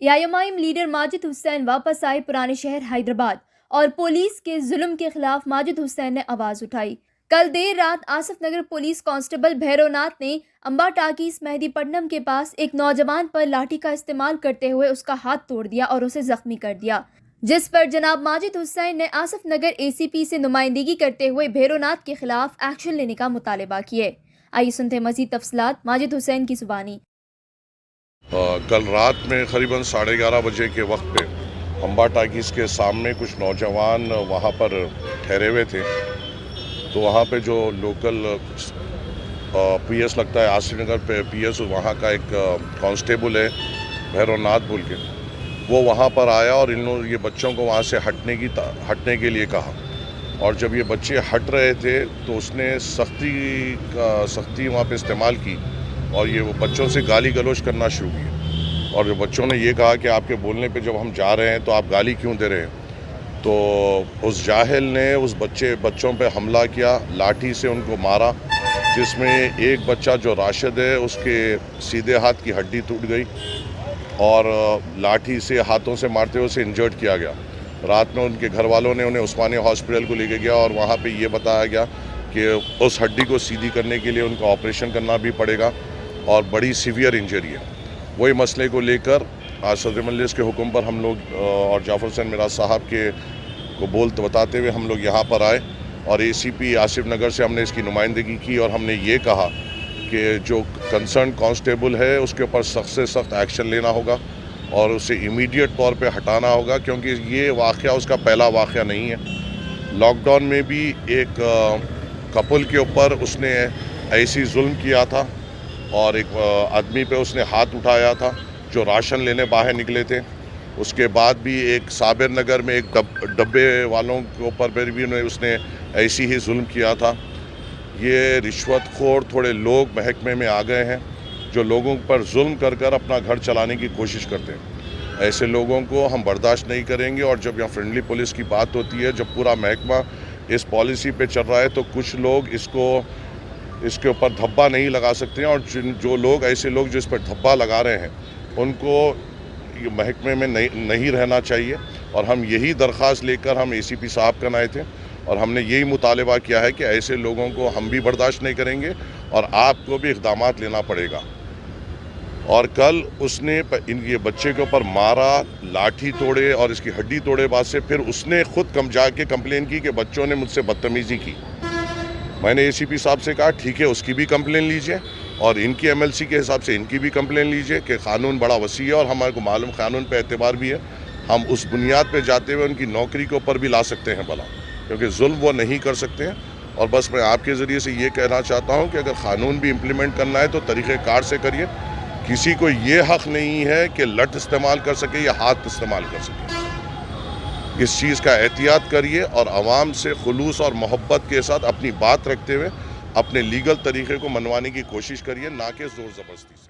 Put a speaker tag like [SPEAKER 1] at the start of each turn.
[SPEAKER 1] یامائم leader Majid حسین واپس آئے پرانے شہر حیدرآباد اور پولیس کے ظلم کے خلاف ماجد حسین نے آواز اٹھائی۔ کل دیر رات آصف نگر پولیس کانسٹیبل بھیرو ناتھ نے امبا ٹاکیز مہدی پٹنم کے پاس ایک نوجوان پر لاٹھی کا استعمال کرتے ہوئے اس کا ہاتھ توڑ دیا اور اسے زخمی کر دیا، جس پر جناب ماجد حسین نے آصف نگر اے سی پی سے نمائندگی کرتے ہوئے بھیرو ناتھ کے خلاف ایکشن لینے کا مطالبہ کیے۔ آئیے سنتے مزید تفصیلات ماجد حسین کی زبانی۔
[SPEAKER 2] کل رات میں قریباً 11:30 بجے کے وقت پہ امبا ٹاکیز کے سامنے کچھ نوجوان وہاں پر ٹھہرے ہوئے تھے، تو وہاں پہ جو لوکل پی ایس لگتا ہے آصف نگر پہ پی ایس، وہاں کا ایک کانسٹیبل ہے بھیرو ناتھ بول کے، وہ وہاں پر آیا اور یہ بچوں کو وہاں سے ہٹنے کے لیے کہا، اور جب یہ بچے ہٹ رہے تھے تو اس نے سختی وہاں پہ استعمال کی اور یہ وہ بچوں سے گالی گلوچ کرنا شروع کی، اور جو بچوں نے یہ کہا کہ آپ کے بولنے پہ جب ہم جا رہے ہیں تو آپ گالی کیوں دے رہے ہیں، تو اس جاہل نے اس بچوں پہ حملہ کیا، لاٹھی سے ان کو مارا، جس میں ایک بچہ جو راشد ہے اس کے سیدھے ہاتھ کی ہڈی ٹوٹ گئی اور لاٹھی سے ہاتھوں سے مارتے ہوئے اسے انجرڈ کیا گیا۔ رات میں ان کے گھر والوں نے انہیں عثمانیہ ہاسپٹل کو لے کے گیا اور وہاں پہ یہ بتایا گیا کہ اس ہڈی کو سیدھی کرنے کے لیے ان کو آپریشن کرنا بھی پڑے گا اور بڑی سیویئر انجری ہے۔ وہی مسئلے کو لے کر آج صدر مجلس کے حکم پر ہم لوگ اور جعفر حسین میراث صاحب کے کو بتاتے ہوئے ہم لوگ یہاں پر آئے اور اے سی پی آصف نگر سے ہم نے اس کی نمائندگی کی اور ہم نے یہ کہا کہ جو کنسرن کانسٹیبل ہے اس کے اوپر سخت سے سخت ایکشن لینا ہوگا اور اسے امیڈیٹ طور پہ ہٹانا ہوگا، کیونکہ یہ واقعہ اس کا پہلا واقعہ نہیں ہے۔ لاک ڈاؤن میں بھی ایک کپل کے اوپر اس نے ایسی ظلم کیا تھا اور ایک آدمی پہ اس نے ہاتھ اٹھایا تھا جو راشن لینے باہر نکلے تھے۔ اس کے بعد بھی ایک صابر نگر میں ایک ڈبے والوں کے اوپر بھی اس نے ایسی ہی ظلم کیا تھا۔ یہ رشوت خور تھوڑے لوگ محکمے میں آ گئے ہیں جو لوگوں پر ظلم کر کر اپنا گھر چلانے کی کوشش کرتے ہیں۔ ایسے لوگوں کو ہم برداشت نہیں کریں گے، اور جب یہاں فرینڈلی پولیس کی بات ہوتی ہے، جب پورا محکمہ اس پالیسی پہ چل رہا ہے تو کچھ لوگ اس کے اوپر دھبا نہیں لگا سکتے ہیں، اور جو لوگ ایسے لوگ جو اس پر دھبا لگا رہے ہیں ان کو محکمے میں نہیں رہنا چاہیے۔ اور ہم یہی درخواست لے کر ہم اے سی پی صاحب کا آئے تھے اور ہم نے یہی مطالبہ کیا ہے کہ ایسے لوگوں کو ہم بھی برداشت نہیں کریں گے اور آپ کو بھی اقدامات لینا پڑے گا۔ اور کل اس نے یہ بچے کے اوپر مارا، لاٹھی توڑے اور اس کی ہڈی توڑے بعد سے پھر اس نے خود جا کے کمپلین کی کہ بچوں نے مجھ سے بدتمیزی کی۔ میں نے اے سی پی صاحب سے کہا ٹھیک ہے، اس کی بھی کمپلین لیجئے اور ان کی ایم ایل سی کے حساب سے ان کی بھی کمپلین لیجئے کہ قانون بڑا وسیع ہے اور ہمارے کو معلوم قانون پہ اعتبار بھی ہے، ہم اس بنیاد پہ جاتے ہوئے ان کی نوکری کے اوپر بھی لا سکتے ہیں بلا، کیونکہ ظلم وہ نہیں کر سکتے ہیں۔ اور بس میں آپ کے ذریعے سے یہ کہنا چاہتا ہوں کہ اگر قانون بھی امپلیمنٹ کرنا ہے تو طریقہ کار سے کریے، کسی کو یہ حق نہیں ہے کہ لٹ استعمال کر سکے یا ہاتھ استعمال کر سکے۔ اس چیز کا احتیاط کریے اور عوام سے خلوص اور محبت کے ساتھ اپنی بات رکھتے ہوئے اپنے لیگل طریقے کو منوانے کی کوشش کریے، نہ کہ زور زبردستی سے۔